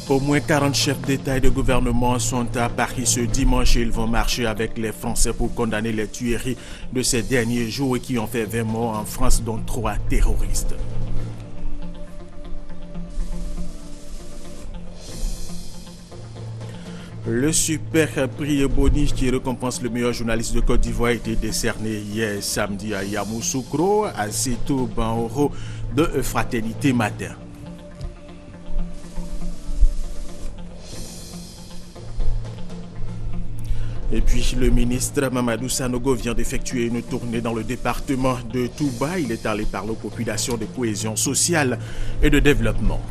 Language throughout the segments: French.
Au moins 40 chefs d'État et de gouvernement sont à Paris ce dimanche et ils vont marcher avec les Français pour condamner les tueries de ces derniers jours et qui ont fait 20 morts en France, dont 3 terroristes. Le super prix Boni qui récompense le meilleur journaliste de Côte d'Ivoire a été décerné hier samedi à Yamoussoukro, à Setou Banoro de Fraternité Matin. Et puis le ministre Mamadou Sanogo vient d'effectuer une tournée dans le département de Touba. Il est allé parler aux populations de cohésion sociale et de développement.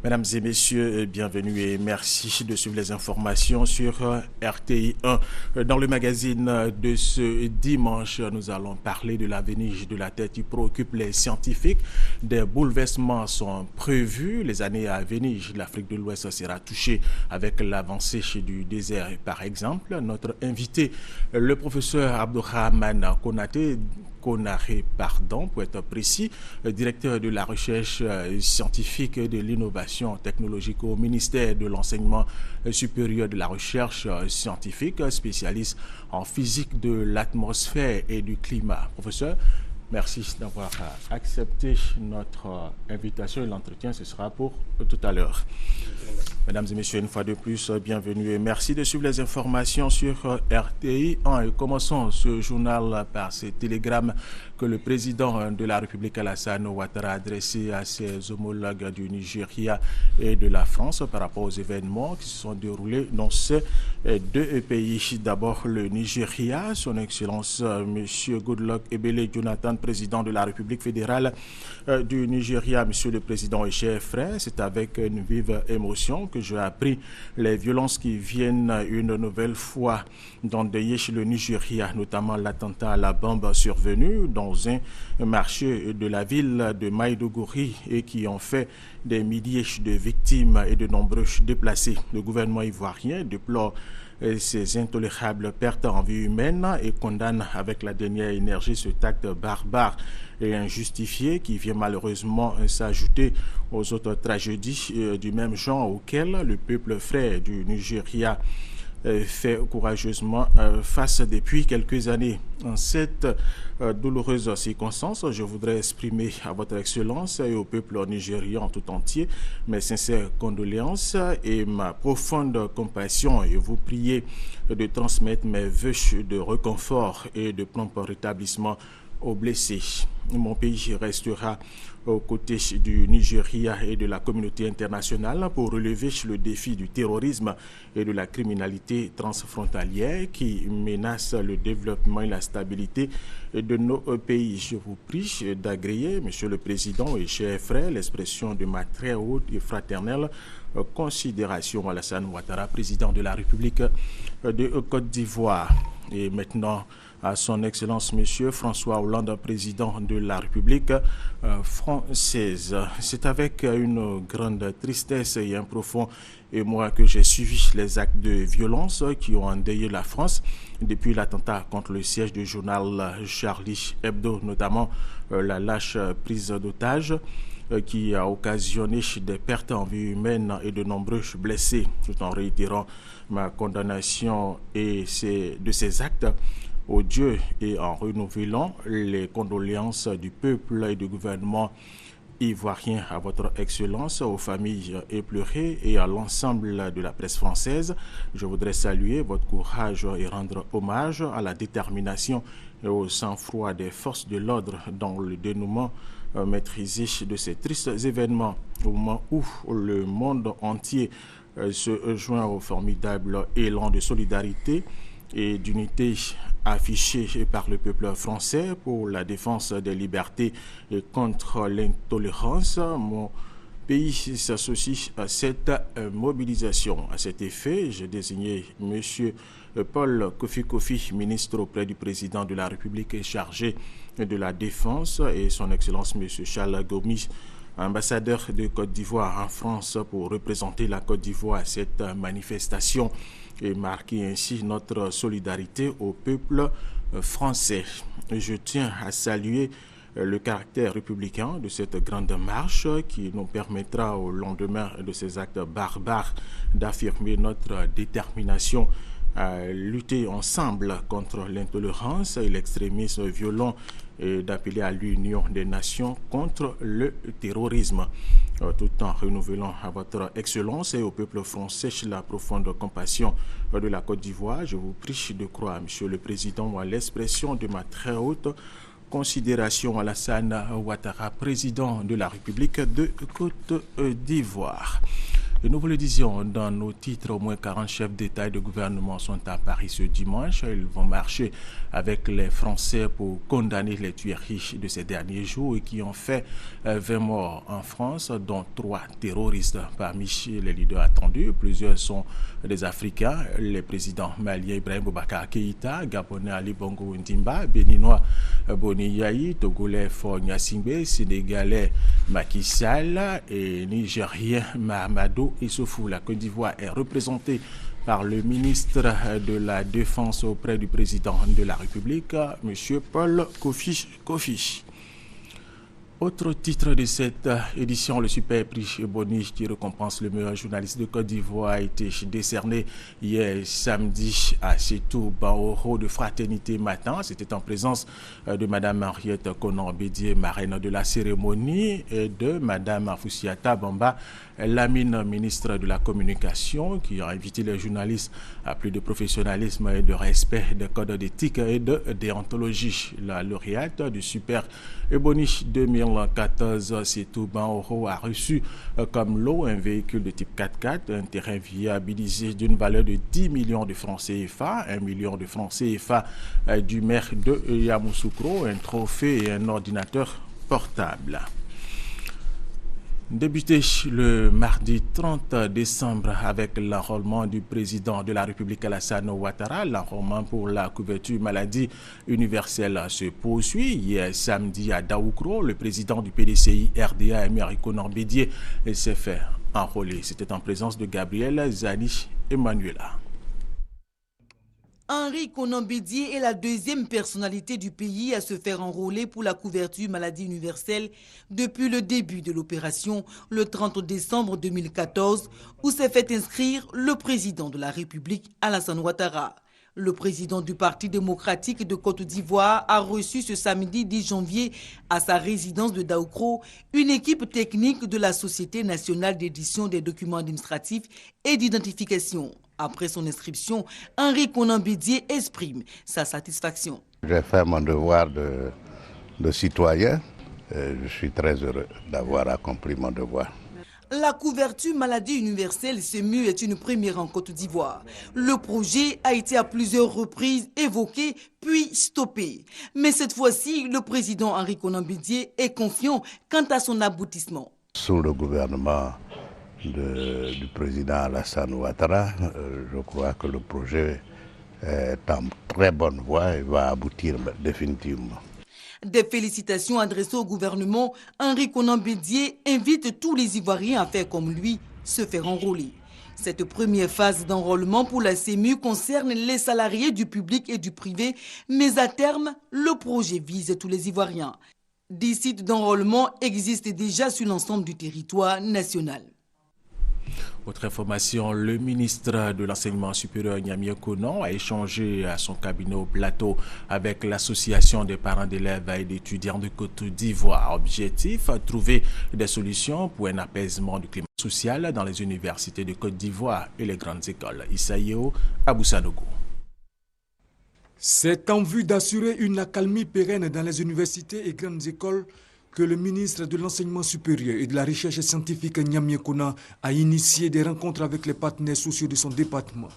Mesdames et messieurs, bienvenue et merci de suivre les informations sur RTI 1. Dans le magazine de ce dimanche, nous allons parler de l'avenir de la Terre qui préoccupe les scientifiques. Des bouleversements sont prévus. Les années à venir, l'Afrique de l'Ouest sera touchée avec l'avancée du désert. Par exemple, notre invité, le professeur Abdourahmane Konaré, pour être précis, directeur de la recherche scientifique et de l'innovation technologique au ministère de l'enseignement supérieur de la recherche scientifique, spécialiste en physique de l'atmosphère et du climat. Professeur, merci d'avoir accepté notre invitation et l'entretien, ce sera pour tout à l'heure. Mesdames et messieurs, une fois de plus, bienvenue et merci de suivre les informations sur RTI 1. Et commençons ce journal par ces télégrammes que le président de la République Alassane Ouattara a adressé à ses homologues du Nigeria et de la France par rapport aux événements qui se sont déroulés dans ces deux pays. D'abord le Nigeria, son Excellence M. Goodluck Ebele Jonathan, président de la République fédérale du Nigeria. Monsieur le Président et chers frères, c'est avec une vive émotion que j'ai appris les violences qui viennent une nouvelle fois d'endeuiller le Nigeria, notamment l'attentat à la bombe survenu dans un marché de la ville de Maïdougouri et qui ont fait des milliers de victimes et de nombreux déplacés. Le gouvernement ivoirien déplore ces intolérables pertes en vie humaine et condamne avec la dernière énergie cet acte barbare et injustifié qui vient malheureusement s'ajouter aux autres tragédies du même genre auxquelles le peuple frère du Nigeria fait courageusement face depuis quelques années. En cette douloureuse circonstance, je voudrais exprimer à votre Excellence et au peuple nigérian tout entier mes sincères condoléances et ma profonde compassion et vous prier de transmettre mes vœux de réconfort et de prompt rétablissement aux blessés. Mon pays restera aux côtés du Nigeria et de la communauté internationale pour relever le défi du terrorisme et de la criminalité transfrontalière qui menace le développement et la stabilité de nos pays. Je vous prie d'agréer, Monsieur le Président et chers frères, l'expression de ma très haute et fraternelle considération à Alassane Ouattara, président de la République de Côte d'Ivoire. Et maintenant, à son Excellence Monsieur François Hollande, président de la République française. C'est avec une grande tristesse et un profond émoi que j'ai suivi les actes de violence qui ont endeuillé la France depuis l'attentat contre le siège du journal Charlie Hebdo, notamment la lâche prise d'otages qui a occasionné des pertes en vie humaine et de nombreux blessés, tout en réitérant ma condamnation de ces actes au Dieu et en renouvelant les condoléances du peuple et du gouvernement ivoirien à votre Excellence, aux familles éplorées et à l'ensemble de la presse française. Je voudrais saluer votre courage et rendre hommage à la détermination et au sang-froid des forces de l'ordre dans le dénouement maîtrisé de ces tristes événements, au moment où le monde entier se joint au formidable élan de solidarité et d'unité affiché par le peuple français pour la défense des libertés et contre l'intolérance. Mon pays s'associe à cette mobilisation. À cet effet, j'ai désigné M. Paul Kofi, ministre auprès du président de la République chargé de la Défense, et son Excellence M. Charles Gomis, ambassadeur de Côte d'Ivoire en France, pour représenter la Côte d'Ivoire à cette manifestation et marquer ainsi notre solidarité au peuple français. Je tiens à saluer le caractère républicain de cette grande marche qui nous permettra au lendemain de ces actes barbares d'affirmer notre détermination à lutter ensemble contre l'intolérance et l'extrémisme violent et d'appeler à l'union des nations contre le terrorisme. Tout en renouvelant à votre Excellence et au peuple français la profonde compassion de la Côte d'Ivoire, je vous prie de croire, Monsieur le Président, à l'expression de ma très haute considération Alassane Ouattara, président de la République de Côte d'Ivoire. Et nous vous le disions dans nos titres, au moins 40 chefs d'État et de gouvernement sont à Paris ce dimanche. Ils vont marcher avec les Français pour condamner les tueries de ces derniers jours et qui ont fait 20 morts en France, dont 3 terroristes. Parmi les leaders attendus, plusieurs sont des Africains, les présidents maliens Ibrahim Boubacar Keïta, Gabonais Ali Bongo Ndimba, Béninois Boni Yayi, Togolais Faure Gnassingbé, Sénégalais Macky Sall et Nigérien Mahamadou Issoufou. La Côte d'Ivoire est représentée par le ministre de la Défense auprès du président de la République, M. Paul Kofi. Autre titre de cette édition, le Super Prix Boni qui récompense le meilleur journaliste de Côte d'Ivoire a été décerné hier samedi à Sétou Baoro de Fraternité Matin. C'était en présence de Mme Henriette Konan-Bédié, marraine de la cérémonie, et de Mme Foussiata Bamba Lamine, ministre de la Communication, qui a invité les journalistes à plus de professionnalisme et de respect des codes d'éthique et de déontologie. La lauréate du Super Boni 2014, Sétou Baoro, a reçu comme lot un véhicule de type 4x4, un terrain viabilisé d'une valeur de 10 millions de francs CFA, 1 million de francs CFA du maire de Yamoussoukro, un trophée et un ordinateur portable. Débuté le mardi 30 décembre avec l'enrôlement du président de la République Alassane Ouattara, l'enrôlement pour la couverture maladie universelle se poursuit. Hier samedi à Daoukro, le président du PDCI RDA, Henri Konan-Bédié, s'est fait enrôler. C'était en présence de Gabriel Zani Emmanuela. Henri Konan-Bédié est la deuxième personnalité du pays à se faire enrôler pour la couverture maladie universelle depuis le début de l'opération, le 30 décembre 2014, où s'est fait inscrire le président de la République, Alassane Ouattara. Le président du Parti démocratique de Côte d'Ivoire a reçu ce samedi 10 janvier à sa résidence de Daoukro une équipe technique de la Société nationale d'édition des documents administratifs et d'identification. Après son inscription, Henri Konan-Bédié exprime sa satisfaction. J'ai fait mon devoir de citoyen. Je suis très heureux d'avoir accompli mon devoir. La couverture maladie universelle SEMU est une première en Côte d'Ivoire. Le projet a été à plusieurs reprises évoqué puis stoppé. Mais cette fois-ci, le président Henri Konan-Bédié est confiant quant à son aboutissement. Sous le gouvernement du président Alassane Ouattara, je crois que le projet est en très bonne voie et va aboutir définitivement. Des félicitations adressées au gouvernement, Henri Konan-Bédié invite tous les Ivoiriens à faire comme lui, se faire enrôler. Cette première phase d'enrôlement pour la SEMU concerne les salariés du public et du privé, mais à terme, le projet vise tous les Ivoiriens. Des sites d'enrôlement existent déjà sur l'ensemble du territoire national. Autre information, le ministre de l'Enseignement supérieur Niamey Konan a échangé à son cabinet au plateau avec l'association des parents d'élèves et d'étudiants de Côte d'Ivoire. Objectif, trouver des solutions pour un apaisement du climat social dans les universités de Côte d'Ivoire et les grandes écoles. Issaïo Aboussanogo. C'est en vue d'assurer une accalmie pérenne dans les universités et grandes écoles que le ministre de l'Enseignement supérieur et de la Recherche scientifique Niamey Konan a initié des rencontres avec les partenaires sociaux de son département.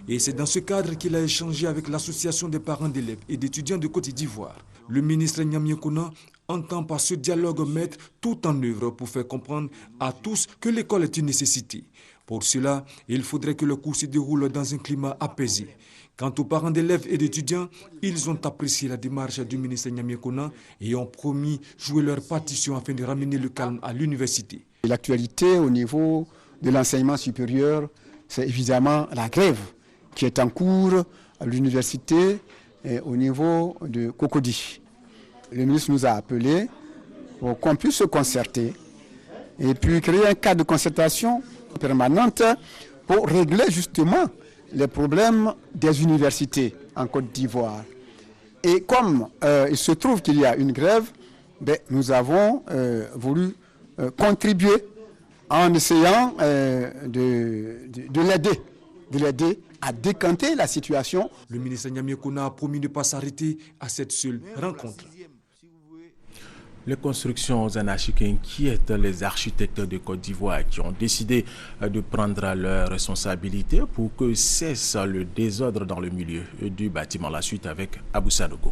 Et c'est dans ce cadre qu'il a échangé avec l'association des parents d'élèves et d'étudiants de Côte d'Ivoire. Le ministre Niamey Konan entend par ce dialogue mettre tout en œuvre pour faire comprendre à tous que l'école est une nécessité. Pour cela, il faudrait que le cours se déroule dans un climat apaisé. Quant aux parents d'élèves et d'étudiants, ils ont apprécié la démarche du ministre Niamey Konan et ont promis jouer leur partition afin de ramener le calme à l'université. L'actualité au niveau de l'enseignement supérieur, c'est évidemment la grève qui est en cours à l'université et au niveau de Cocody. Le ministre nous a appelés pour qu'on puisse se concerter et puis créer un cadre de concertation permanente pour régler justement les problèmes des universités en Côte d'Ivoire. Et comme il se trouve qu'il y a une grève, nous avons voulu contribuer en essayant de l'aider à décanter la situation. Le ministre Nyamie Kouna a promis de ne pas s'arrêter à cette seule rencontre. Les constructions anarchiques inquiètent les architectes de Côte d'Ivoire qui ont décidé de prendre leurs responsabilités pour que cesse le désordre dans le milieu du bâtiment. La suite avec Abou Sanogo.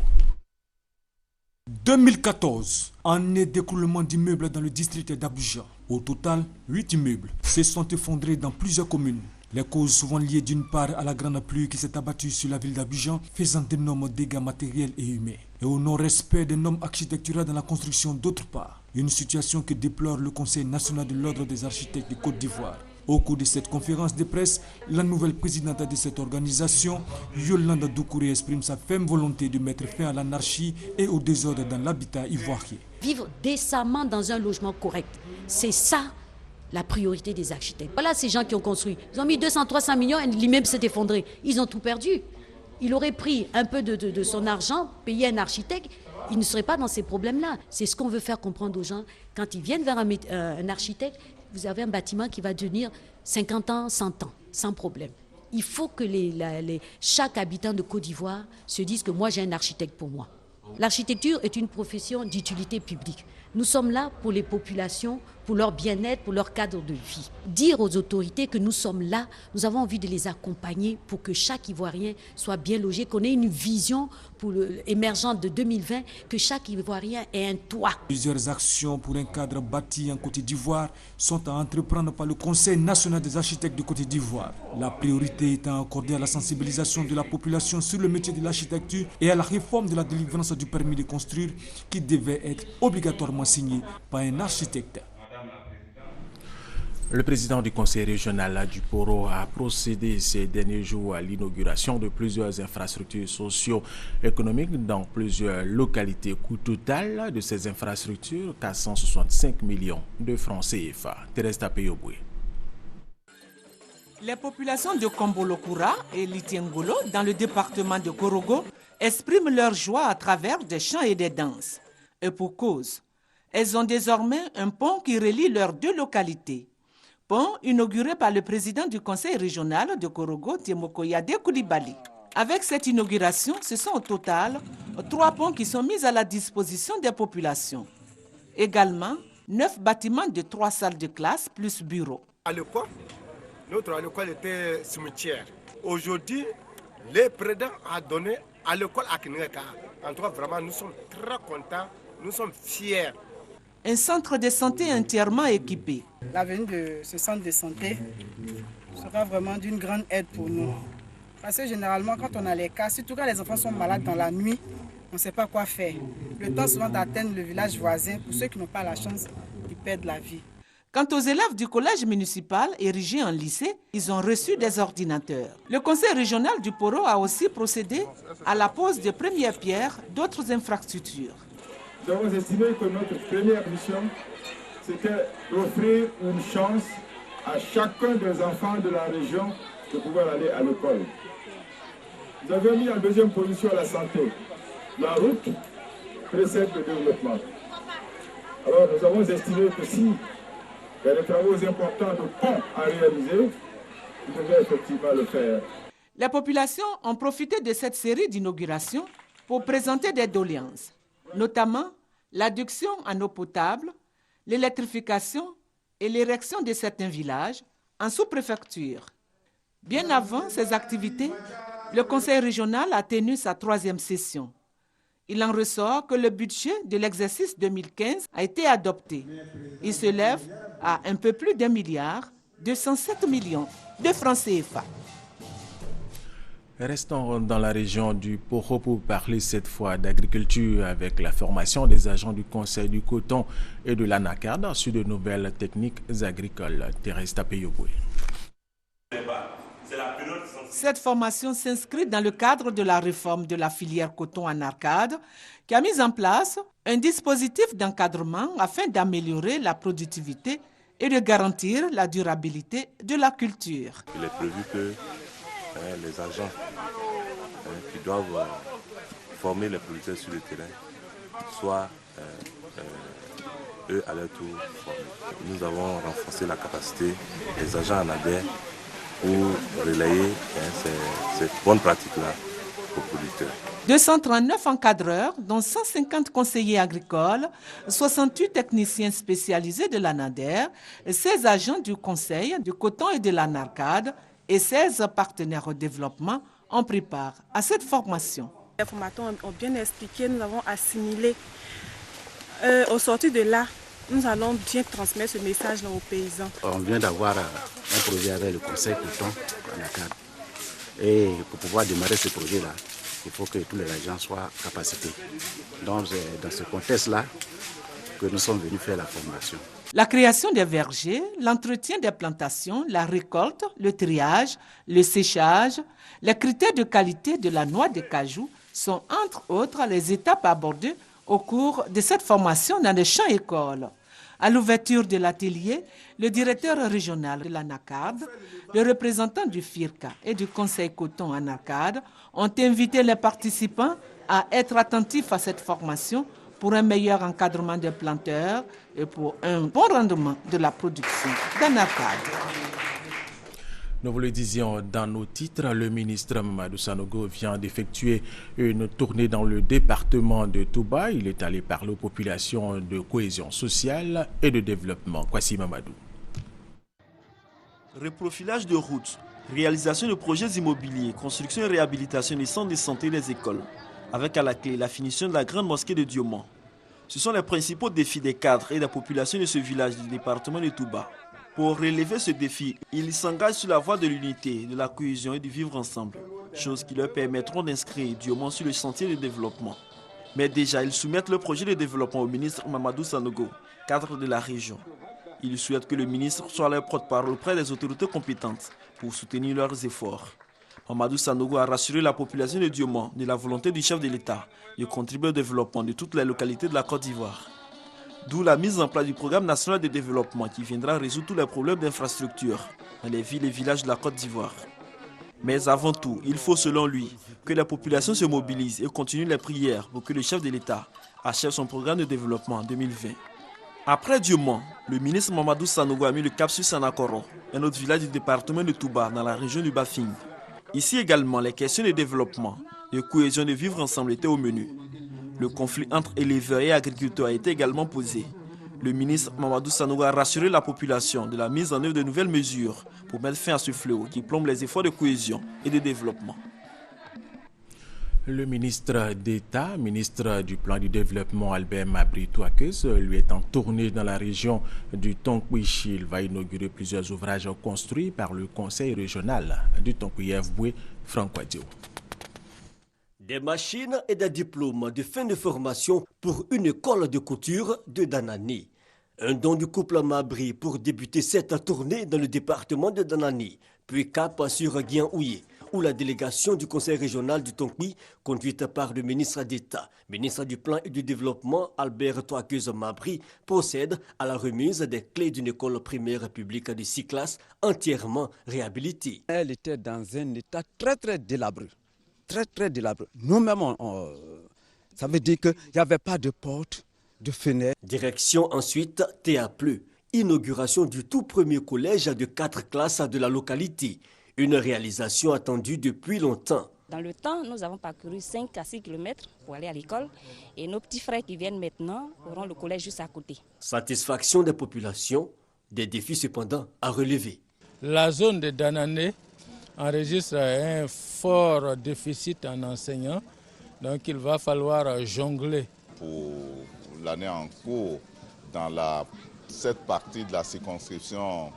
2014, année d'écroulement d'immeubles dans le district d'Abidjan. Au total, 8 immeubles se sont effondrés dans plusieurs communes. Les causes souvent liées d'une part à la grande pluie qui s'est abattue sur la ville d'Abidjan, faisant d'énormes dégâts matériels et humains, et au non-respect des normes architecturales dans la construction d'autre part. Une situation que déplore le Conseil national de l'ordre des architectes de Côte d'Ivoire. Au cours de cette conférence de presse, la nouvelle présidente de cette organisation, Yolanda Doucouré, exprime sa ferme volonté de mettre fin à l'anarchie et au désordre dans l'habitat ivoirien. Vivre décemment dans un logement correct, c'est ça la priorité des architectes. Voilà ces gens qui ont construit. Ils ont mis 200-300 millions et l'immeuble s'est effondré. Ils ont tout perdu. Il aurait pris un peu de son argent, payé un architecte, il ne serait pas dans ces problèmes-là. C'est ce qu'on veut faire comprendre aux gens. Quand ils viennent vers un architecte, vous avez un bâtiment qui va devenir 50 ans, 100 ans, sans problème. Il faut que chaque habitant de Côte d'Ivoire se dise que moi j'ai un architecte pour moi. L'architecture est une profession d'utilité publique. Nous sommes là pour les populations, pour leur bien-être, pour leur cadre de vie. Dire aux autorités que nous sommes là, nous avons envie de les accompagner pour que chaque Ivoirien soit bien logé, qu'on ait une vision pour émergente de 2020, que chaque Ivoirien ait un toit. Plusieurs actions pour un cadre bâti en Côte d'Ivoire sont à entreprendre par le Conseil national des architectes de Côte d'Ivoire. La priorité étant accordée à la sensibilisation de la population sur le métier de l'architecture et à la réforme de la délivrance du permis de construire qui devait être obligatoirement signé par un architecte. Le président du conseil régional du Poro a procédé ces derniers jours à l'inauguration de plusieurs infrastructures socio-économiques dans plusieurs localités. Coût total de ces infrastructures, 465 millions de francs CFA. Thérèse Tapeyoboué. Les populations de Kombolokura et Litiengolo, dans le département de Korogo, expriment leur joie à travers des chants et des danses. Et pour cause, elles ont désormais un pont qui relie leurs deux localités. Pont inauguré par le président du conseil régional de Korogo, Tiemokoyade Koulibaly. Avec cette inauguration, ce sont au total 3 ponts qui sont mis à la disposition des populations. Également, 9 bâtiments de 3 salles de classe plus bureaux. À l'époque, notre école était cimetière. Aujourd'hui, le président a donné à l'école à Kineka. En tout cas, vraiment, nous sommes très contents, nous sommes fiers. Un centre de santé entièrement équipé. L'avenir de ce centre de santé sera vraiment d'une grande aide pour nous. Parce que généralement, quand on a les cas, surtout quand les enfants sont malades dans la nuit, on ne sait pas quoi faire. Le temps souvent d'atteindre le village voisin, pour ceux qui n'ont pas la chance, ils perdent la vie. Quant aux élèves du collège municipal érigé en lycée, ils ont reçu des ordinateurs. Le conseil régional du Poro a aussi procédé à la pose de premières pierres d'autres infrastructures. Nous avons estimé que notre première mission, c'était d'offrir une chance à chacun des enfants de la région de pouvoir aller à l'école. Nous avons mis en deuxième position la santé. La route précède le développement. Alors nous avons estimé que si il y a des travaux importants de pont à réaliser, nous devons effectivement le faire. Les populations ont profité de cette série d'inaugurations pour présenter des doléances, notamment l'adduction en eau potable, l'électrification et l'érection de certains villages en sous-préfecture. Bien avant ces activités, le conseil régional a tenu sa 3e session. Il en ressort que le budget de l'exercice 2015 a été adopté. Il se lève à un peu plus d'1,207 milliard de francs CFA. Restons dans la région du Poro pour parler cette fois d'agriculture avec la formation des agents du Conseil du coton et de l'anacarde sur de nouvelles techniques agricoles. Thérèse Tapeyoboué. Cette formation s'inscrit dans le cadre de la réforme de la filière coton en arcade, qui a mis en place un dispositif d'encadrement afin d'améliorer la productivité et de garantir la durabilité de la culture. Il est prévu que les agents qui doivent former les producteurs sur le terrain soient eux à leur tour formés. Nous avons renforcé la capacité des agents en ADER pour relayer ces bonnes pratiques-là aux producteurs. 239 encadreurs, dont 150 conseillers agricoles, 68 techniciens spécialisés de l'ANADER, 16 agents du conseil du coton et de l'anarcade et 16 partenaires au développement ont pris part à cette formation. Les formateurs ont bien expliqué, nous avons assimilé. Au sortir de là, nous allons bien transmettre ce message aux paysans. On vient d'avoir un projet avec le conseil coton en arcade. Et pour pouvoir démarrer ce projet-là, il faut que tous les agents soient capacités. Donc, c'est dans ce contexte-là que nous sommes venus faire la formation. La création des vergers, l'entretien des plantations, la récolte, le triage, le séchage, les critères de qualité de la noix de cajou sont entre autres les étapes abordées au cours de cette formation dans les champs écoles. À l'ouverture de l'atelier, le directeur régional de l'ANACAD, le représentant du FIRCA et du Conseil coton ANACAD ont invité les participants à être attentifs à cette formation pour un meilleur encadrement des planteurs et pour un bon rendement de la production d'ANACAD. Nous vous le disions dans nos titres, le ministre Mamadou Sanogo vient d'effectuer une tournée dans le département de Touba. Il est allé parler aux populations de cohésion sociale et de développement. Kwasi Mamadou. Reprofilage de routes, réalisation de projets immobiliers, construction et réhabilitation des centres de santé et des écoles, avec à la clé la finition de la grande mosquée de Dioman. Ce sont les principaux défis des cadres et des populations de ce village du département de Touba. Pour relever ce défi, ils s'engagent sur la voie de l'unité, de la cohésion et du vivre ensemble, choses qui leur permettront d'inscrire Dioman sur le sentier de développement. Mais déjà, ils soumettent le projet de développement au ministre Mamadou Sanogo, cadre de la région. Ils souhaitent que le ministre soit leur porte-parole auprès des autorités compétentes pour soutenir leurs efforts. Mamadou Sanogo a rassuré la population de Dioman de la volonté du chef de l'État de contribuer au développement de toutes les localités de la Côte d'Ivoire. D'où la mise en place du programme national de développement qui viendra résoudre tous les problèmes d'infrastructure dans les villes et villages de la Côte d'Ivoire. Mais avant tout, il faut selon lui que la population se mobilise et continue les prières pour que le chef de l'État achève son programme de développement en 2020. Après Dioman, le ministre Mamadou Sanogo a mis le cap sur Sanakoro, un autre village du département de Touba dans la région du Bafing. Ici également, les questions de développement, de cohésion et de vivre ensemble étaient au menu. Le conflit entre éleveurs et agriculteurs a été également posé. Le ministre Mamadou Sanogo a rassuré la population de la mise en œuvre de nouvelles mesures pour mettre fin à ce fléau qui plombe les efforts de cohésion et de développement. Le ministre d'État, ministre du Plan du Développement, Albert Mabry Touakes, lui est en tournée dans la région du Tonkwich. Il va inaugurer plusieurs ouvrages construits par le Conseil régional du Tonkwich-Fboué, Franck Wadio. Des machines et des diplômes de fin de formation pour une école de couture de Danani. Un don du couple Mabry pour débuter cette tournée dans le département de Danani, puis cap sur Guian-Ouye, où la délégation du conseil régional du Tonkwich, conduite par le ministre d'État, ministre du Plan et du Développement, Albert Touakes Mabry, procède à la remise des clés d'une école primaire publique de 6 classes entièrement réhabilitée. Elle était dans un état très délabré. Très délabré. Nous-mêmes, ça veut dire qu'il n'y avait pas de porte, de fenêtre. Direction ensuite Théapleu, inauguration du tout premier collège de 4 classes de la localité. Une réalisation attendue depuis longtemps. Dans le temps, nous avons parcouru 5 à 6 km pour aller à l'école et nos petits frères qui viennent maintenant auront le collège juste à côté. Satisfaction des populations, des défis cependant à relever. La zone de Danané enregistre un fort déficit en enseignants, donc il va falloir jongler. Pour l'année en cours, dans cette partie de la circonscription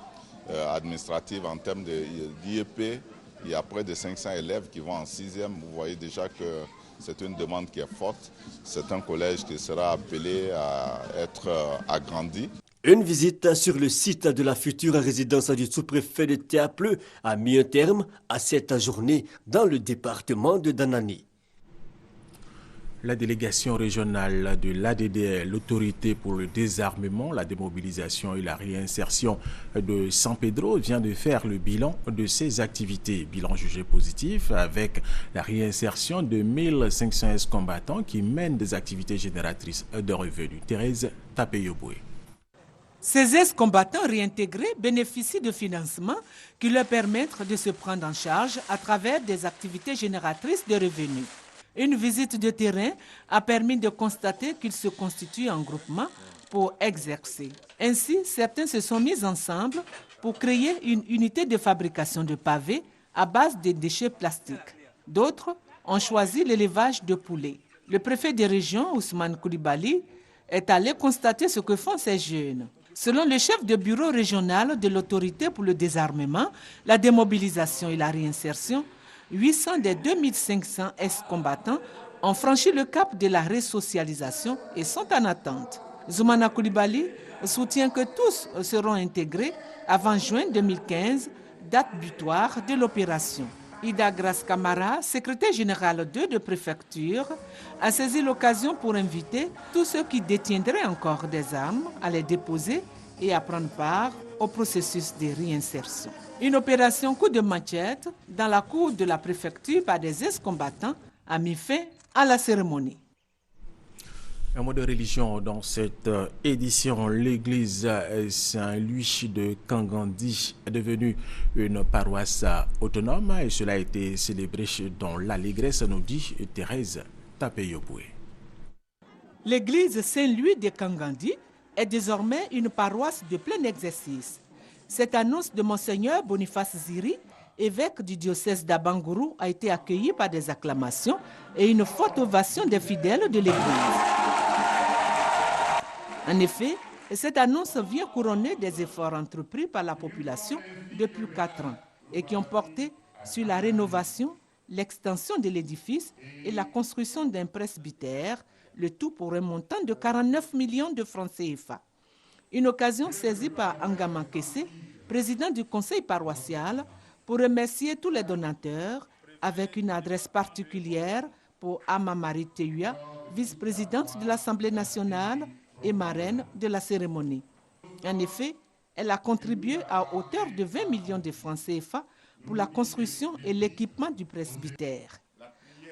administrative en termes d'IEP, il y a près de 500 élèves qui vont en 6e. Vous voyez déjà que c'est une demande qui est forte. C'est un collège qui sera appelé à être agrandi. Une visite sur le site de la future résidence du sous-préfet de Théapleu a mis un terme à cette journée dans le département de Danani. La délégation régionale de l'ADDL, l'autorité pour le désarmement, la démobilisation et la réinsertion de San Pedro, vient de faire le bilan de ses activités. Bilan jugé positif avec la réinsertion de 1500 ex-combattants qui mènent des activités génératrices de revenus. Thérèse Tapeyoboué. Ces ex-combattants réintégrés bénéficient de financements qui leur permettent de se prendre en charge à travers des activités génératrices de revenus. Une visite de terrain a permis de constater qu'ils se constituent en groupement pour exercer. Ainsi, certains se sont mis ensemble pour créer une unité de fabrication de pavés à base de déchets plastiques. D'autres ont choisi l'élevage de poulets. Le préfet de région, Ousmane Koulibaly, est allé constater ce que font ces jeunes. Selon le chef de bureau régional de l'autorité pour le désarmement, la démobilisation et la réinsertion, 800 des 2500 ex-combattants ont franchi le cap de la resocialisation et sont en attente. Zoumana Koulibaly soutient que tous seront intégrés avant juin 2015, date butoir de l'opération. Ida Grace Camara, secrétaire générale 2 de préfecture, a saisi l'occasion pour inviter tous ceux qui détiendraient encore des armes à les déposer et à prendre part au processus de réinsertion. Une opération coup de machette dans la cour de la préfecture par des ex-combattants a mis fin à la cérémonie. Un mot de religion dans cette édition. L'église Saint-Louis de Kangandi est devenue une paroisse autonome et cela a été célébré dans l'allégresse, nous dit Thérèse Tapeyoboué. L'église Saint-Louis de Kangandi est désormais une paroisse de plein exercice. Cette annonce de Monseigneur Boniface Ziri, évêque du diocèse d'Abangourou, a été accueillie par des acclamations et une forte ovation des fidèles de l'église. En effet, cette annonce vient couronner des efforts entrepris par la population depuis 4 ans et qui ont porté sur la rénovation, l'extension de l'édifice et la construction d'un presbytère, le tout pour un montant de 49 millions de francs CFA. Une occasion saisie par Angama Kessé, président du conseil paroissial, pour remercier tous les donateurs avec une adresse particulière pour Ama Marie Teuya, vice-présidente de l'Assemblée nationale et marraine de la cérémonie. En effet, elle a contribué à hauteur de 20 millions de francs CFA pour la construction et l'équipement du presbytère.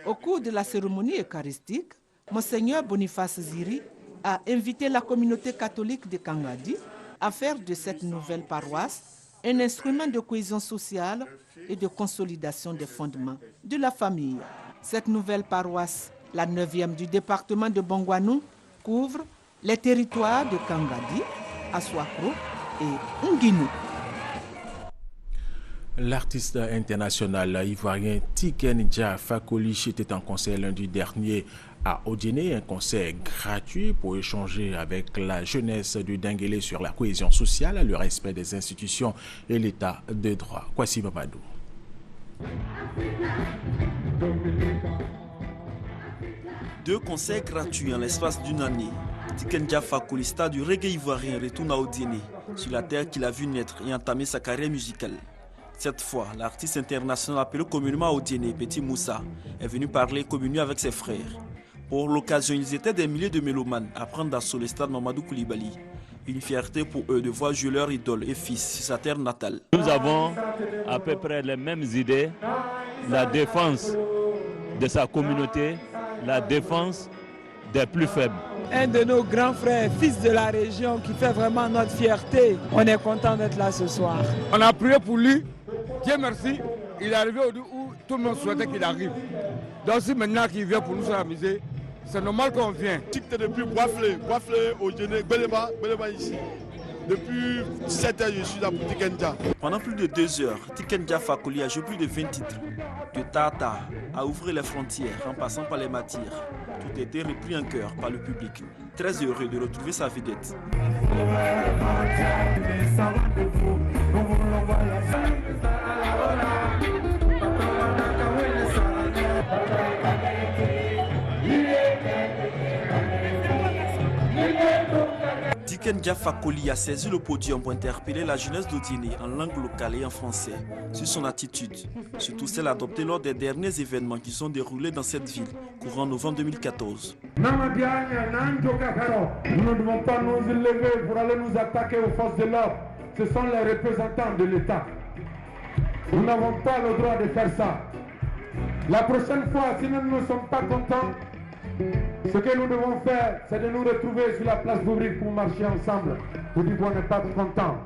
Au cours de la cérémonie eucharistique, Monseigneur Boniface Ziri a invité la communauté catholique de Kangandi à faire de cette nouvelle paroisse un instrument de cohésion sociale et de consolidation des fondements de la famille. Cette nouvelle paroisse, la 9e du département de Bongwanou, couvre les territoires de Kangadi, Aswakro et Nguinou. L'artiste international ivoirien Tiken-Jah Fakoly était en concert lundi dernier à Odiéné, un concert gratuit pour échanger avec la jeunesse du Denguélé sur la cohésion sociale, le respect des institutions et l'état de droit. Kwasi Mamadou. Deux concerts gratuits en l'espace d'une année. Tiken-Jah Fakoly, star du reggae ivoirien, retourne à Odiéné, sur la terre qu'il a vu naître et entamer sa carrière musicale. Cette fois, l'artiste international appelé communément Odiéné, Petit Moussa, est venu parler et communier avec ses frères. Pour l'occasion, ils étaient des milliers de mélomanes à prendre d'assaut le stade Mamadou Koulibaly. Une fierté pour eux de voir jouer leur idole et fils sur sa terre natale. Nous avons à peu près les mêmes idées, la défense de sa communauté, la défense des plus faibles. Un de nos grands frères, fils de la région, qui fait vraiment notre fierté. On est content d'être là ce soir. On a prié pour lui. Dieu merci, il est arrivé où tout le monde souhaitait qu'il arrive. Donc si maintenant qu'il vient pour nous amuser, c'est normal qu'on vient. Depuis Boiflé, Odiéné, Belema ici. Depuis 17 ans, je suis là pour Tiken-Jah. Pendant plus de 2 heures, Tiken-Jah Fakoly a joué plus de 20 titres. De Tata à ouvrir les frontières en passant par les matières. Tout a été repris en cœur par le public. Très heureux de retrouver sa vedette. Tiken Jah Fakoly a saisi le podium pour interpeller la jeunesse d'Odiéné en langue locale et en français sur son attitude, surtout celle adoptée lors des derniers événements qui sont déroulés dans cette ville, courant novembre 2014. Nous ne devons pas nous élever pour aller nous attaquer aux forces de l'ordre. Ce sont les représentants de l'État. Nous n'avons pas le droit de faire ça. La prochaine fois, si nous ne sommes pas contents, ce que nous devons faire, c'est de nous retrouver sur la place publique pour marcher ensemble, pour dire qu'on n'est pas content.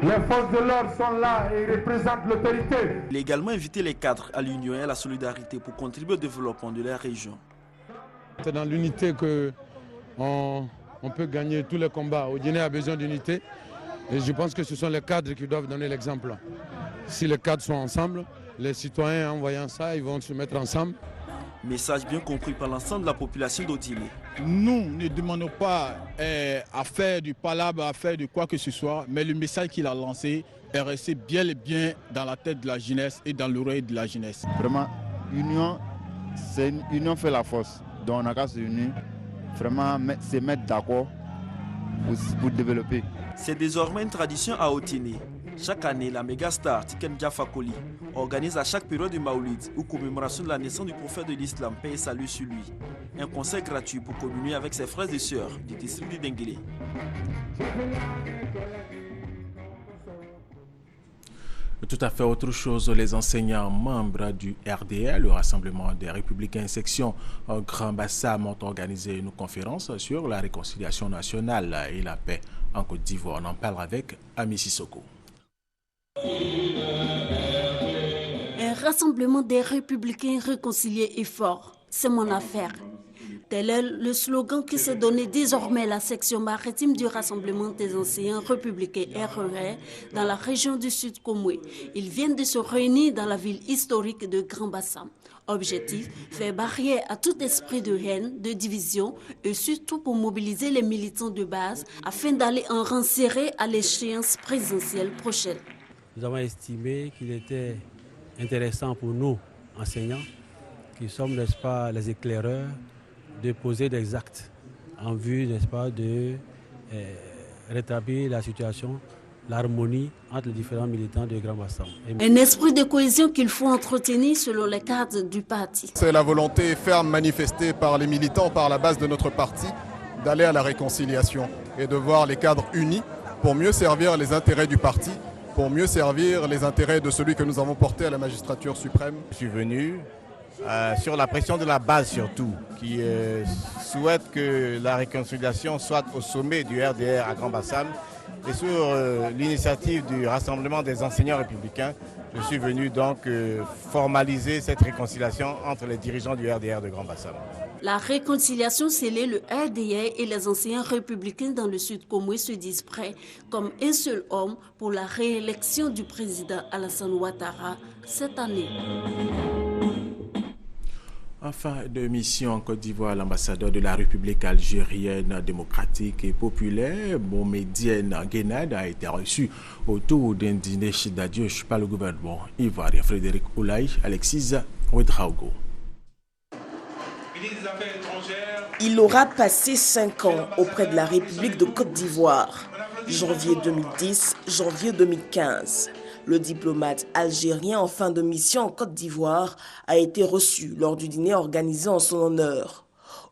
Les forces de l'ordre sont là et ils représentent l'autorité. Il a également invité les cadres à l'union et à la solidarité pour contribuer au développement de la région. C'est dans l'unité qu'on peut gagner tous les combats. Odiéné a besoin d'unité et je pense que ce sont les cadres qui doivent donner l'exemple. Si les cadres sont ensemble, les citoyens en voyant ça, ils vont se mettre ensemble. Message bien compris par l'ensemble de la population d'Odiéné. Nous ne demandons pas à faire du palabre, à faire de quoi que ce soit, mais le message qu'il a lancé est resté bien et bien dans la tête de la jeunesse et dans l'oreille de la jeunesse. Vraiment, union fait la force. Donc on a qu'à se unir, vraiment se mettre d'accord pour développer. C'est désormais une tradition à Odiéné. Chaque année, la mégastar Tiken Jah Fakoly organise à chaque période du Maoulid ou commémoration de la naissance du prophète de l'islam, paix et salut sur lui, un concert gratuit pour communier avec ses frères et sœurs du district du Denguélé. Tout à fait autre chose, les enseignants membres du RDR, le Rassemblement des Républicains section Grand Bassam, ont organisé une conférence sur la réconciliation nationale et la paix en Côte d'Ivoire. On en parle avec Ami Sissoko. Un rassemblement des républicains réconciliés est fort. C'est mon affaire. Tel est le slogan qui s'est donné désormais la section maritime du Rassemblement des enseignants républicains RER dans la région du Sud Komoué. Ils viennent de se réunir dans la ville historique de Grand Bassam. Objectif, faire barrière à tout esprit de haine, de division et surtout pour mobiliser les militants de base afin d'aller en rang serré à l'échéance présidentielle prochaine. Nous avons estimé qu'il était intéressant pour nous, enseignants, qui sommes, n'est-ce pas, les éclaireurs, de poser des actes en vue, n'est-ce pas, de rétablir la situation, l'harmonie entre les différents militants de Grand Bassam. Un esprit de cohésion qu'il faut entretenir selon les cadres du parti. C'est la volonté ferme manifestée par les militants, par la base de notre parti, d'aller à la réconciliation et de voir les cadres unis pour mieux servir les intérêts du parti, pour mieux servir les intérêts de celui que nous avons porté à la magistrature suprême. Je suis venu sur la pression de la base surtout, qui souhaite que la réconciliation soit au sommet du RDR à Grand Bassam. Et sur l'initiative du Rassemblement des enseignants républicains, je suis venu donc formaliser cette réconciliation entre les dirigeants du RDR de Grand Bassam. La réconciliation scellée, le RDR et les enseignants républicains dans le Sud Komoué se disent prêts comme un seul homme pour la réélection du président Alassane Ouattara cette année. En fin de mission en Côte d'Ivoire, l'ambassadeur de la République algérienne démocratique et populaire, Boumedienne Guénade, a été reçu autour d'un dîner d'adieu par le gouvernement ivoirien. Frédéric Oulaï, Alexis Ouedraogo. Il aura passé 5 ans auprès de la République de Côte d'Ivoire, janvier 2010, janvier 2015. Le diplomate algérien en fin de mission en Côte d'Ivoire a été reçu lors du dîner organisé en son honneur.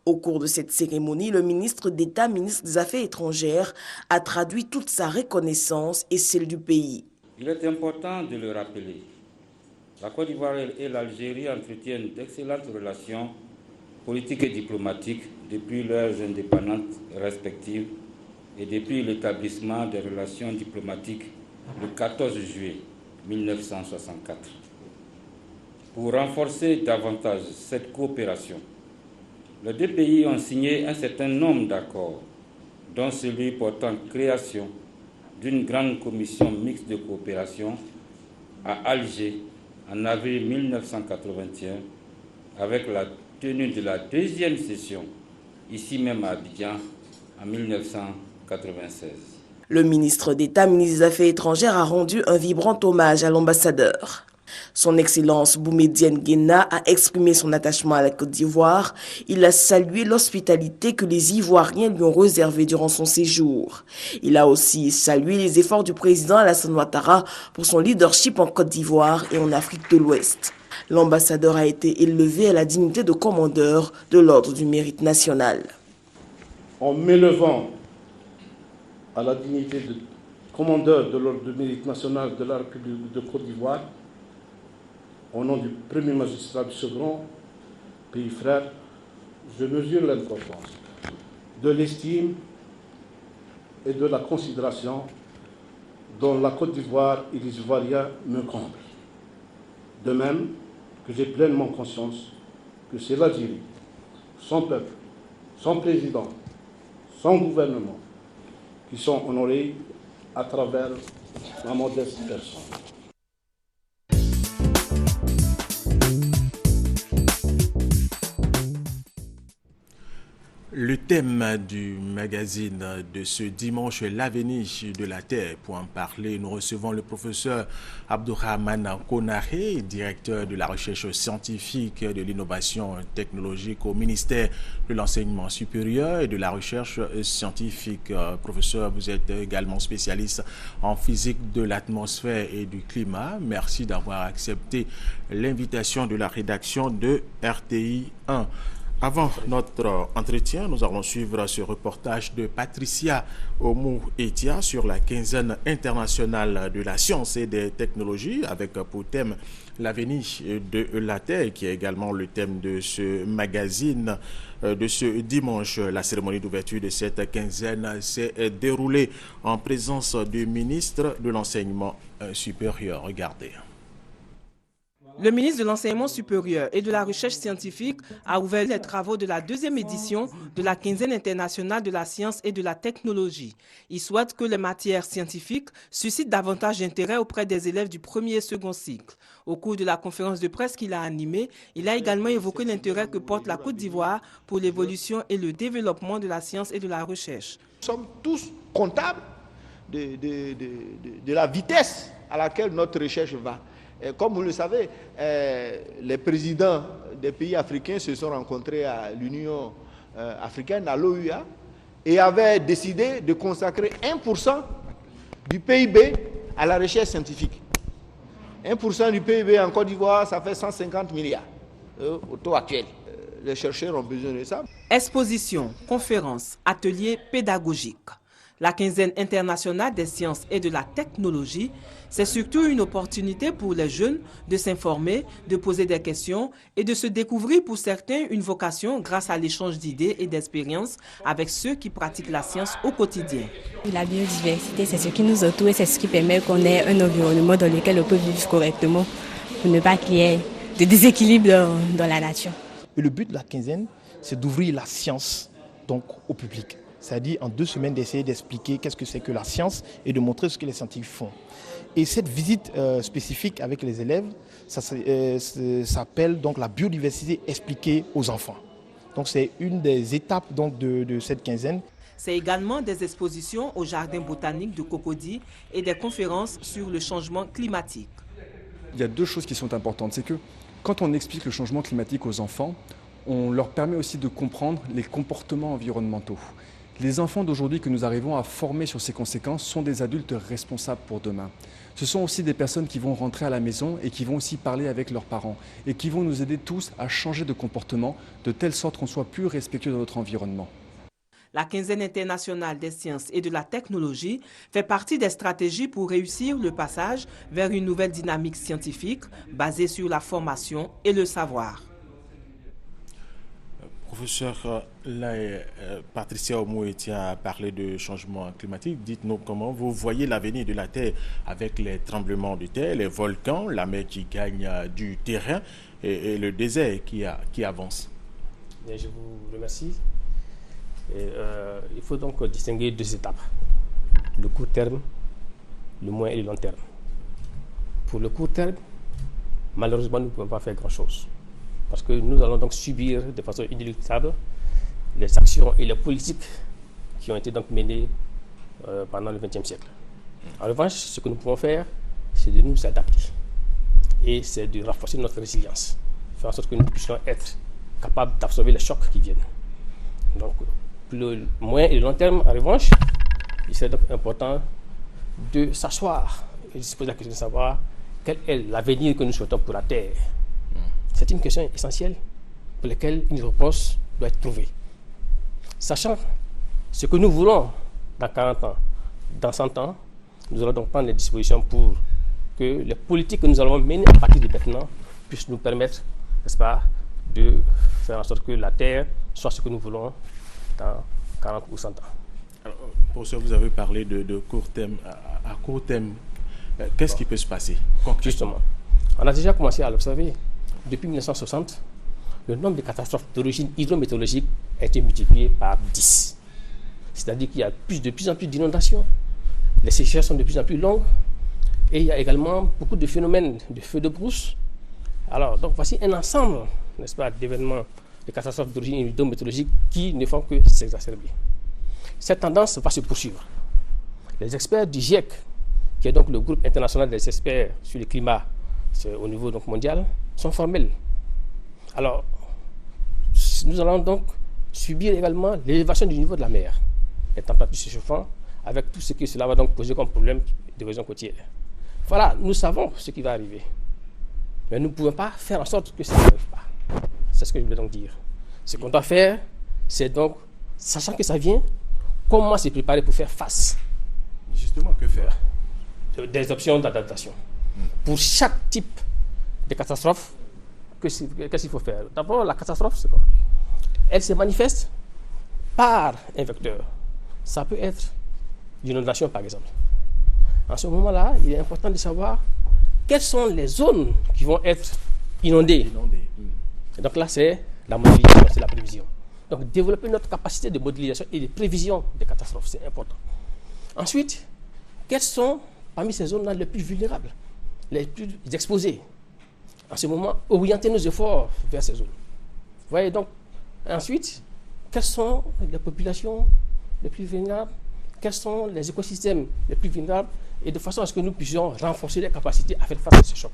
Au cours de cette cérémonie, le ministre d'État, ministre des Affaires étrangères, a traduit toute sa reconnaissance et celle du pays. Il est important de le rappeler. La Côte d'Ivoire et l'Algérie entretiennent d'excellentes relations politiques et diplomatiques depuis leurs indépendances respectives et depuis l'établissement des relations diplomatiques le 14 juillet 1964. Pour renforcer davantage cette coopération, les deux pays ont signé un certain nombre d'accords, dont celui portant création d'une grande commission mixte de coopération à Alger en avril 1981, avec la tenue de la deuxième session, ici même à Abidjan, en 1996. Le ministre d'État, ministre des Affaires étrangères, a rendu un vibrant hommage à l'ambassadeur. Son Excellence Boumediene Guéna a exprimé son attachement à la Côte d'Ivoire. Il a salué l'hospitalité que les Ivoiriens lui ont réservée durant son séjour. Il a aussi salué les efforts du président Alassane Ouattara pour son leadership en Côte d'Ivoire et en Afrique de l'Ouest. L'ambassadeur a été élevé à la dignité de commandeur de l'Ordre du Mérite national. En m'élevant à la dignité de commandeur de l'Ordre du Mérite national de la République de Côte d'Ivoire, au nom du premier magistrat du second pays frère, je mesure l'importance de l'estime et de la considération dont la Côte d'Ivoire et les Ivoiriens me comblent. De même que j'ai pleinement conscience que c'est l'Algérie, son peuple, son président, son gouvernement, qui sont honorés à travers ma modeste personne. Le thème du magazine de ce dimanche est l'avenir de la Terre. Pour en parler, nous recevons le professeur Abdourahmane Konaré, directeur de la recherche scientifique et de l'innovation technologique au ministère de l'Enseignement supérieur et de la recherche scientifique. Professeur, vous êtes également spécialiste en physique de l'atmosphère et du climat. Merci d'avoir accepté l'invitation de la rédaction de RTI 1. Avant notre entretien, nous allons suivre ce reportage de Patricia Oumou-Etia sur la quinzaine internationale de la science et des technologies avec pour thème l'avenir de la Terre, qui est également le thème de ce magazine de ce dimanche. La cérémonie d'ouverture de cette quinzaine s'est déroulée en présence du ministre de l'Enseignement supérieur. Regardez. Le ministre de l'Enseignement supérieur et de la Recherche scientifique a ouvert les travaux de la deuxième édition de la quinzaine internationale de la science et de la technologie. Il souhaite que les matières scientifiques suscitent davantage d'intérêt auprès des élèves du premier et second cycle. Au cours de la conférence de presse qu'il a animée, il a également évoqué l'intérêt que porte la Côte d'Ivoire pour l'évolution et le développement de la science et de la recherche. Nous sommes tous comptables de la vitesse à laquelle notre recherche va. Et comme vous le savez, les présidents des pays africains se sont rencontrés à l'Union africaine, à l'OUA, et avaient décidé de consacrer 1% du PIB à la recherche scientifique. 1% du PIB en Côte d'Ivoire, ça fait 150 milliards au taux actuel. Les chercheurs ont besoin de ça. Expositions, conférences, ateliers pédagogiques. La quinzaine internationale des sciences et de la technologie, c'est surtout une opportunité pour les jeunes de s'informer, de poser des questions et de se découvrir pour certains une vocation grâce à l'échange d'idées et d'expériences avec ceux qui pratiquent la science au quotidien. La biodiversité, c'est ce qui nous entoure et c'est ce qui permet qu'on ait un environnement dans lequel on peut vivre correctement pour ne pas qu'il y ait de déséquilibre dans la nature. Et le but de la quinzaine, c'est d'ouvrir la science donc, au public. C'est-à-dire en 2 semaines d'essayer d'expliquer qu'est-ce que c'est que la science et de montrer ce que les scientifiques font. Et cette visite spécifique avec les élèves, ça s'appelle donc la biodiversité expliquée aux enfants. Donc c'est une des étapes donc, de cette quinzaine. C'est également des expositions au jardin botanique de Cocody et des conférences sur le changement climatique. Il y a 2 choses qui sont importantes. C'est que quand on explique le changement climatique aux enfants, on leur permet aussi de comprendre les comportements environnementaux. Les enfants d'aujourd'hui que nous arrivons à former sur ces conséquences sont des adultes responsables pour demain. Ce sont aussi des personnes qui vont rentrer à la maison et qui vont aussi parler avec leurs parents et qui vont nous aider tous à changer de comportement de telle sorte qu'on soit plus respectueux de notre environnement. La quinzaine internationale des sciences et de la technologie fait partie des stratégies pour réussir le passage vers une nouvelle dynamique scientifique basée sur la formation et le savoir. Professeur, là, Patricia Oumou-Etia a parlé de changement climatique. Dites-nous comment vous voyez l'avenir de la Terre avec les tremblements de terre, les volcans, la mer qui gagne du terrain et le désert qui avance. Bien, je vous remercie. Il faut donc distinguer 2 étapes, le court terme, le moyen et le long terme. Pour le court terme, malheureusement, nous ne pouvons pas faire grand-chose. Parce que nous allons donc subir de façon inéluctable les actions et les politiques qui ont été donc menées pendant le XXe siècle. En revanche, ce que nous pouvons faire, c'est de nous adapter. et c'est de renforcer notre résilience, faire en sorte que nous puissions être capables d'absorber les chocs qui viennent. Donc, le moyen et le long terme, en revanche, il serait donc important de s'asseoir et de se poser la question de savoir quel est l'avenir que nous souhaitons pour la Terre. C'est une question essentielle pour laquelle une réponse doit être trouvée. Sachant ce que nous voulons dans 40 ans, dans 100 ans, nous allons donc prendre les dispositions pour que les politiques que nous allons mener à partir de maintenant puissent nous permettre, n'est-ce pas, de faire en sorte que la Terre soit ce que nous voulons dans 40 ou 100 ans. Alors, professeur, vous avez parlé de court terme. À court terme, qu'est-ce qui peut se passer concrètement? Justement, on a déjà commencé à l'observer. Depuis 1960, le nombre de catastrophes d'origine hydrométéorologique a été multiplié par 10. C'est-à-dire qu'il y a de plus en plus d'inondations, les sécheresses sont de plus en plus longues, et il y a également beaucoup de phénomènes de feux de brousse. Alors, donc voici un ensemble, n'est-ce pas, d'événements, de catastrophes d'origine hydrométéorologique qui ne font que s'exacerber. Cette tendance va se poursuivre. Les experts du GIEC, qui est donc le groupe international des experts sur le climat au niveau donc mondial, sont formels. Alors, nous allons donc subir également l'élévation du niveau de la mer, les températures se chauffant, avec tout ce que cela va donc poser comme problème d'érosion côtière. Voilà, nous savons ce qui va arriver. Mais nous ne pouvons pas faire en sorte que ça n'arrive pas. C'est ce que je voulais donc dire. Ce qu'on doit faire, c'est donc, sachant que ça vient, comment se préparer pour faire face. Justement, que faire? Des options d'adaptation. Pour chaque type de catastrophe, qu'est-ce qu'il faut faire? D'abord, la catastrophe, c'est quoi? Elle se manifeste par un vecteur. Ça peut être l'inondation, par exemple. En ce moment-là, il est important de savoir quelles sont les zones qui vont être inondées. Et donc là, c'est la modélisation, c'est la prévision. Donc, développer notre capacité de modélisation et de prévision des catastrophes, c'est important. Ensuite, quelles sont, parmi ces zones-là, les plus vulnérables, les plus exposées? En ce moment, orienter nos efforts vers ces zones. Vous voyez, donc, ensuite, quelles sont les populations les plus vulnérables? Quels sont les écosystèmes les plus vulnérables? Et de façon à ce que nous puissions renforcer les capacités à faire face à ces chocs.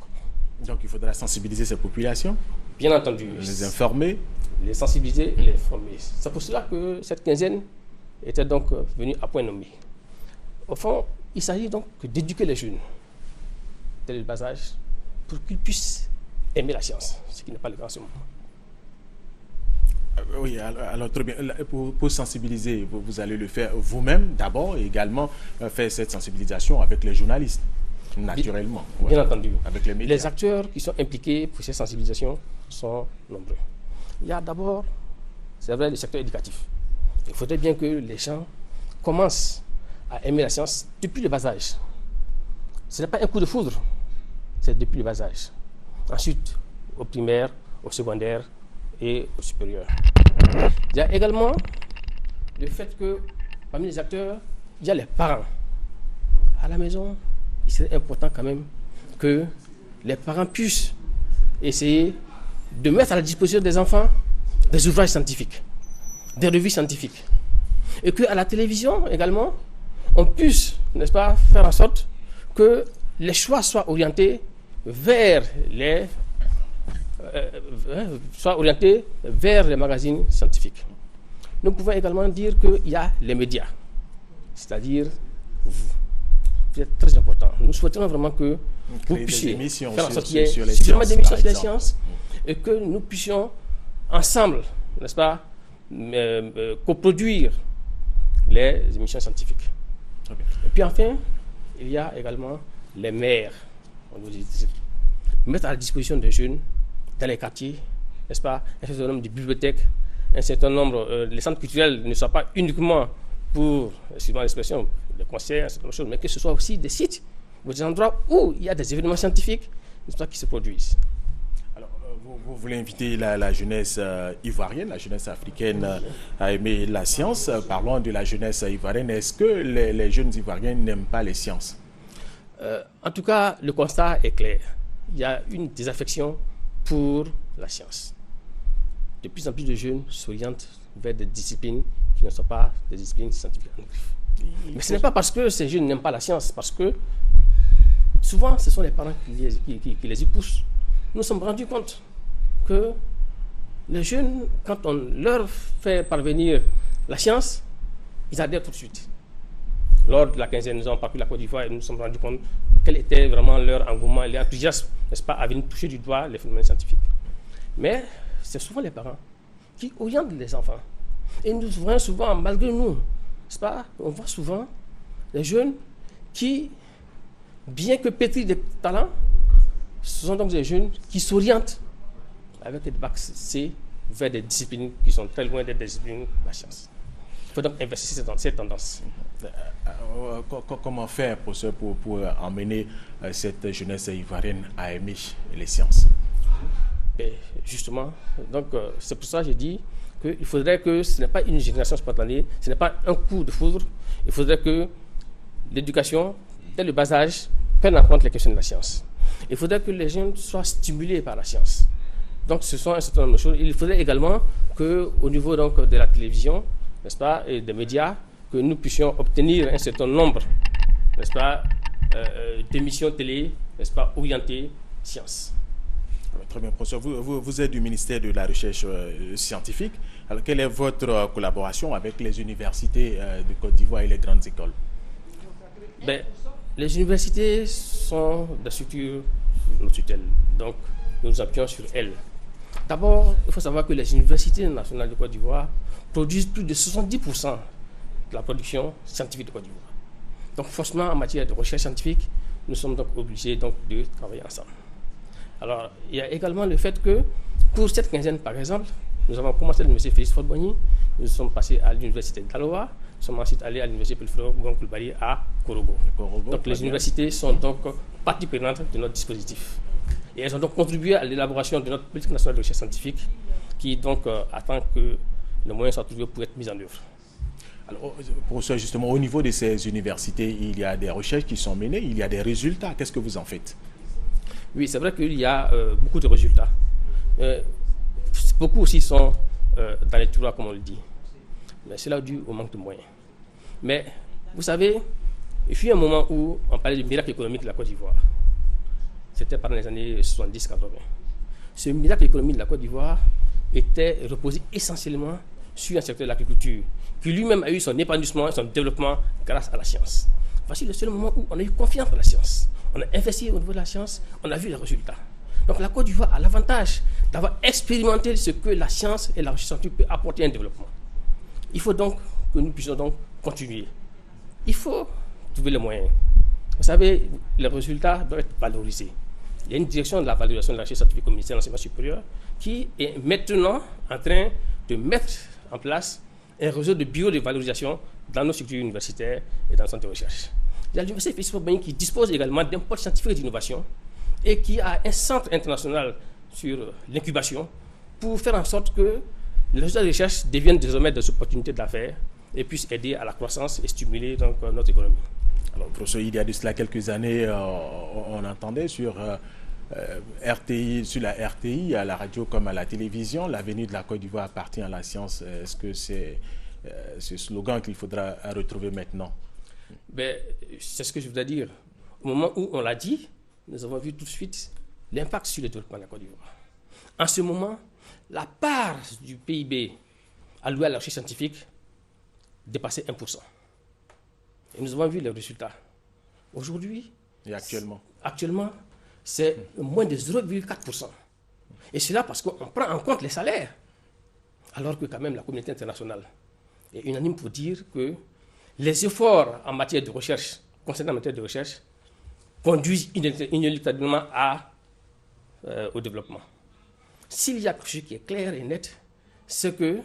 Donc, il faudra sensibiliser ces populations? Bien entendu. Les informer? Les sensibiliser et les former. C'est pour cela que cette quinzaine était donc venue à point nommé. Au fond, il s'agit donc d'éduquer les jeunes dès le bas âge pour qu'ils puissent aimer la science, ce qui n'est pas le cas en ce moment. Oui, alors très bien. Pour sensibiliser, vous allez le faire vous-même d'abord et également faire cette sensibilisation avec les journalistes, naturellement. Bien entendu. Avec les médias. Les acteurs qui sont impliqués pour cette sensibilisation sont nombreux. Il y a d'abord, c'est vrai, le secteur éducatif. Il faudrait bien que les gens commencent à aimer la science depuis le bas âge. Ce n'est pas un coup de foudre, c'est depuis le bas âge. Ensuite, au primaire, au secondaire et au supérieur. Il y a également le fait que parmi les acteurs, il y a les parents. À la maison, il serait important quand même que les parents puissent essayer de mettre à la disposition des enfants des ouvrages scientifiques, des revues scientifiques. Et qu'à la télévision également, on puisse, n'est-ce pas, faire en sorte que les choix soient orientés vers les magazines scientifiques. Nous pouvons également dire qu'il y a les médias, c'est-à-dire vous. Vous êtes très important. Nous souhaitons vraiment que vous puissiez faire en sorte qu'il y ait suffisamment d'émissions sur les sciences et que nous puissions ensemble, n'est-ce pas, coproduire les émissions scientifiques. Et puis enfin, il y a également les maires. On nous dit, mettre à la disposition des jeunes dans les quartiers, n'est-ce pas, un certain nombre de bibliothèques, un certain nombre, les centres culturels ne soient pas uniquement pour, excusez-moi l'expression, les concerts, un certain nombre de choses, mais que ce soit aussi des sites ou des endroits où il y a des événements scientifiques, n'est-ce pas, qui se produisent. Alors, vous voulez inviter la jeunesse ivoirienne, la jeunesse africaine à aimer la science. Parlons de la jeunesse ivoirienne. Est-ce que les jeunes ivoiriens n'aiment pas les sciences? En tout cas, le constat est clair. Il y a une désaffection pour la science. De plus en plus de jeunes s'orientent vers des disciplines qui ne sont pas des disciplines scientifiques. Mais ce n'est pas parce que ces jeunes n'aiment pas la science, parce que souvent, ce sont les parents qui les y poussent. Nous nous sommes rendus compte que les jeunes, quand on leur fait parvenir la science, ils adhèrent tout de suite. Lors de la quinzaine, nous avons parcouru la Côte d'Ivoire et nous nous sommes rendus compte quel était vraiment leur engouement, leur enthousiasme, n'est-ce pas, à venir toucher du doigt les phénomènes scientifiques. Mais c'est souvent les parents qui orientent les enfants. Et nous voyons souvent, malgré nous, n'est-ce pas, on voit souvent les jeunes qui, bien que pétris de talent, ce sont donc des jeunes qui s'orientent avec des bacs C vers des disciplines qui sont très loin d'être des disciplines de la science. Il faut donc investir cette tendance. Comment faire pour emmener cette jeunesse ivoirienne à aimer les sciences? Et justement, donc c'est pour ça que j'ai dit qu'il faudrait que ce n'est pas une génération spontanée, ce n'est pas un coup de foudre. Il faudrait que l'éducation, dès le bas âge, prenne en compte les questions de la science. Il faudrait que les jeunes soient stimulés par la science. Donc ce sont un certain nombre de choses. Il faudrait également qu'au niveau donc, de la télévision, n'est-ce pas, et des médias, que nous puissions obtenir un certain nombre, n'est-ce pas, d'émissions télé, n'est-ce pas, orientées science. Très bien, professeur. Vous êtes du ministère de la Recherche scientifique. Alors, quelle est votre collaboration avec les universités de Côte d'Ivoire et les grandes écoles? Les universités sont des structures sous notre tutelle, donc nous nous appuyons sur elles. D'abord, il faut savoir que les universités nationales de Côte d'Ivoire produisent plus de 70% de la production scientifique de Côte d'Ivoire. Donc forcément, en matière de recherche scientifique, nous sommes donc obligés donc, de travailler ensemble. Alors, il y a également le fait que, pour cette quinzaine par exemple, nous avons commencé à l'université Félix Faure-Boigny, nous sommes passés à l'université d'Aloa, nous sommes ensuite allés à l'université Pelfrero-Gougon-Coulibaly à Korogo. Donc les universités sont donc partie prenante de notre dispositif. Et elles ont donc contribué à l'élaboration de notre politique nationale de recherche scientifique qui donc attend que les moyens soient trouvés pour être mis en œuvre. Alors, professeur, justement, au niveau de ces universités, il y a des recherches qui sont menées, il y a des résultats. Qu'est-ce que vous en faites? Oui, c'est vrai qu'il y a beaucoup de résultats. Beaucoup aussi sont dans les tiroirs, comme on le dit. Mais c'est là dû au manque de moyens. Mais vous savez, il fut un moment où on parlait du miracle économique de la Côte d'Ivoire. C'était pendant les années 70-80. Ce miracle économique de la Côte d'Ivoire était reposé essentiellement sur un secteur de l'agriculture, qui lui-même a eu son épanouissement et son développement grâce à la science. Voici le seul moment où on a eu confiance dans la science. On a investi au niveau de la science, on a vu les résultats. Donc la Côte d'Ivoire a l'avantage d'avoir expérimenté ce que la science et la recherche scientifique peuvent apporter à un développement. Il faut donc que nous puissions donc continuer. Il faut trouver les moyens. Vous savez, les résultats doivent être valorisés. Il y a une direction de la valorisation de la recherche scientifique au ministère de l'Enseignement supérieur qui est maintenant en train de mettre en place un réseau de bureaux de valorisation dans nos structures universitaires et dans le centre de recherche. Il y a l'université Félix Faure-Boigny qui dispose également d'un pôle scientifique et d'innovation et qui a un centre international sur l'incubation pour faire en sorte que les résultats de recherche deviennent désormais des opportunités d'affaires et puissent aider à la croissance et stimuler donc, notre économie. Alors, professeur, il y a de cela quelques années, on entendait sur RTI, sur la RTI, à la radio comme à la télévision, l'avenir de la Côte d'Ivoire appartient à la science. Est-ce que c'est ce slogan qu'il faudra retrouver maintenant? C'est ce que je voudrais dire. Au moment où on l'a dit, nous avons vu tout de suite l'impact sur le développement de la Côte d'Ivoire. En ce moment, la part du PIB allouée à la recherche scientifique dépassait 1%. Et nous avons vu les résultats. Aujourd'hui, et actuellement, c'est moins de 0,4%. Et cela parce qu'on prend en compte les salaires. Alors que quand même la communauté internationale est unanime pour dire que les efforts en matière de recherche, concernant la matière de recherche, conduisent inéluctablement au développement. S'il y a quelque chose qui est clair et net, c'est que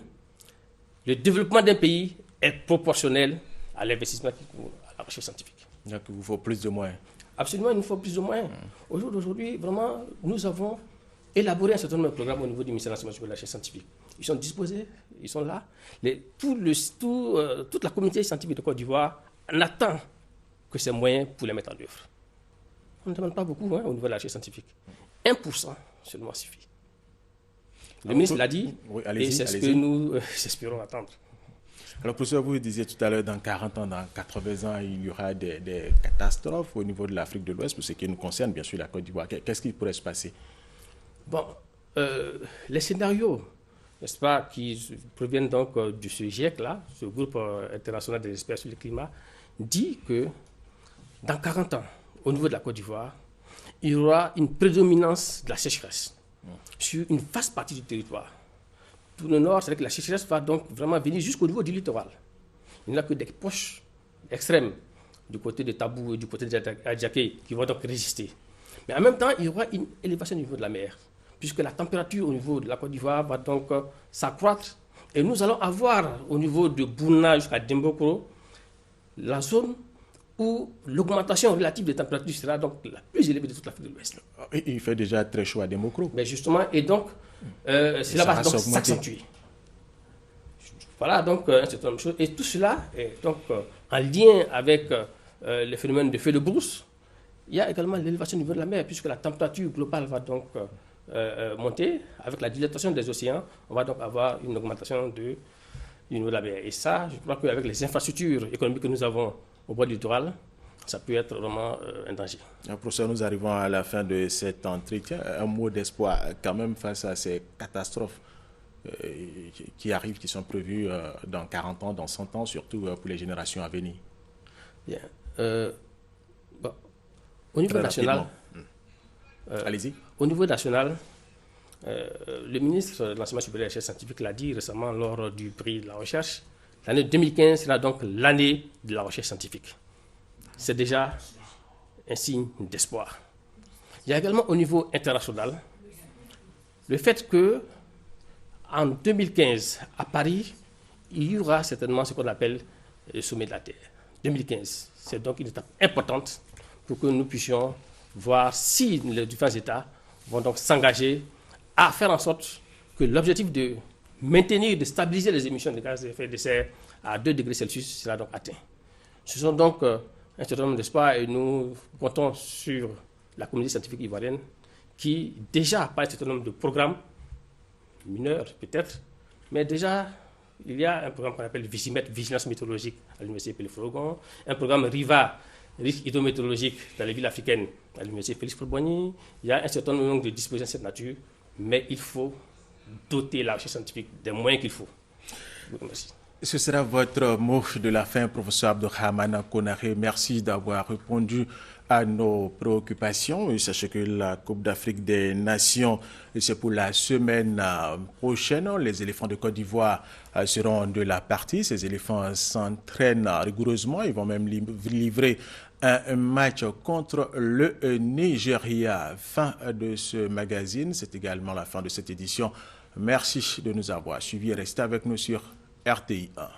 le développement d'un pays est proportionnel à l'investissement qu'il faut à la recherche scientifique. Donc il vous faut plus de moyens. Absolument, il nous faut plus de moyens. Aujourd'hui, vraiment, nous avons élaboré un certain nombre de programmes au niveau du ministère de l'Enseignement supérieur et de la recherche scientifique. Ils sont disposés, ils sont là. Toute la communauté scientifique de Côte d'Ivoire en attend que ces moyens pour les mettre en œuvre. On ne demande pas beaucoup au niveau de la recherche scientifique. 1% seulement suffit. Le ministre l'a dit, et c'est ce que nous espérons attendre. Alors, professeur, vous disiez tout à l'heure, dans 40 ans, dans 80 ans, il y aura des catastrophes au niveau de l'Afrique de l'Ouest, pour ce qui nous concerne, bien sûr, la Côte d'Ivoire. Qu'est-ce qui pourrait se passer? Bon, les scénarios, n'est-ce pas, qui proviennent donc de ce GIEC-là, ce groupe international des experts sur le climat, dit que dans 40 ans, au niveau de la Côte d'Ivoire, il y aura une prédominance de la sécheresse sur une vaste partie du territoire. Pour le nord, c'est-à-dire que la sécheresse va donc vraiment venir jusqu'au niveau du littoral. Il n'y a que des poches extrêmes du côté de Tabou et du côté d'Adjaké qui vont donc résister. Mais en même temps, il y aura une élévation au niveau de la mer, puisque la température au niveau de la Côte d'Ivoire va donc s'accroître. Et nous allons avoir au niveau de Bouna jusqu'à Dembokoro la zone où l'augmentation relative des températures sera donc la plus élevée de toute l'Afrique de l'Ouest. Il fait déjà très chaud à Dembokoro. Mais justement, et donc, cela va donc s'accentuer. Voilà donc un certain nombre de choses. Et tout cela est donc en lien avec les phénomènes de feu de brousse. Il y a également l'élévation du niveau de la mer, puisque la température globale va donc monter. Avec la dilatation des océans, on va donc avoir une augmentation du niveau de la mer. Et ça, je crois qu'avec les infrastructures économiques que nous avons au bord du littoral, ça peut être vraiment un danger. Professeur, nous arrivons à la fin de cet entretien. Un mot d'espoir quand même face à ces catastrophes qui arrivent, qui sont prévues dans 40 ans, dans 100 ans, surtout pour les générations à venir. Bien. Bon. Au niveau national, allez-y. Au niveau national, le ministre de l'Enseignement supérieur et de la Recherche scientifique l'a dit récemment lors du prix de la recherche. L'année 2015 sera donc l'année de la recherche scientifique. C'est déjà un signe d'espoir. Il y a également au niveau international le fait que en 2015, à Paris, il y aura certainement ce qu'on appelle le sommet de la Terre. 2015, c'est donc une étape importante pour que nous puissions voir si les différents États vont donc s'engager à faire en sorte que l'objectif de maintenir, de stabiliser les émissions de gaz à effet de serre à 2 degrés Celsius sera donc atteint. Ce sont donc un certain nombre d'espoirs et nous comptons sur la communauté scientifique ivoirienne qui déjà par un certain nombre de programmes mineurs peut-être, mais déjà il y a un programme qu'on appelle VIGIMET, Vigilance météorologique à l'Université Félix-Faure-Gont, un programme RIVA, risque hydrométéorologique dans les villes africaines à l'Université Félix-Faure-Boigny. Il y a un certain nombre de dispositions de cette nature, mais il faut doter la recherche scientifique des moyens qu'il faut. Merci. Ce sera votre mot de la fin, professeur Abdourahmane Konaré. Merci d'avoir répondu à nos préoccupations. Sachez que la Coupe d'Afrique des Nations, c'est pour la semaine prochaine. Les éléphants de Côte d'Ivoire seront de la partie. Ces éléphants s'entraînent rigoureusement. Ils vont même livrer un match contre le Nigeria. Fin de ce magazine. C'est également la fin de cette édition. Merci de nous avoir suivis. Restez avec nous sur RTI 1.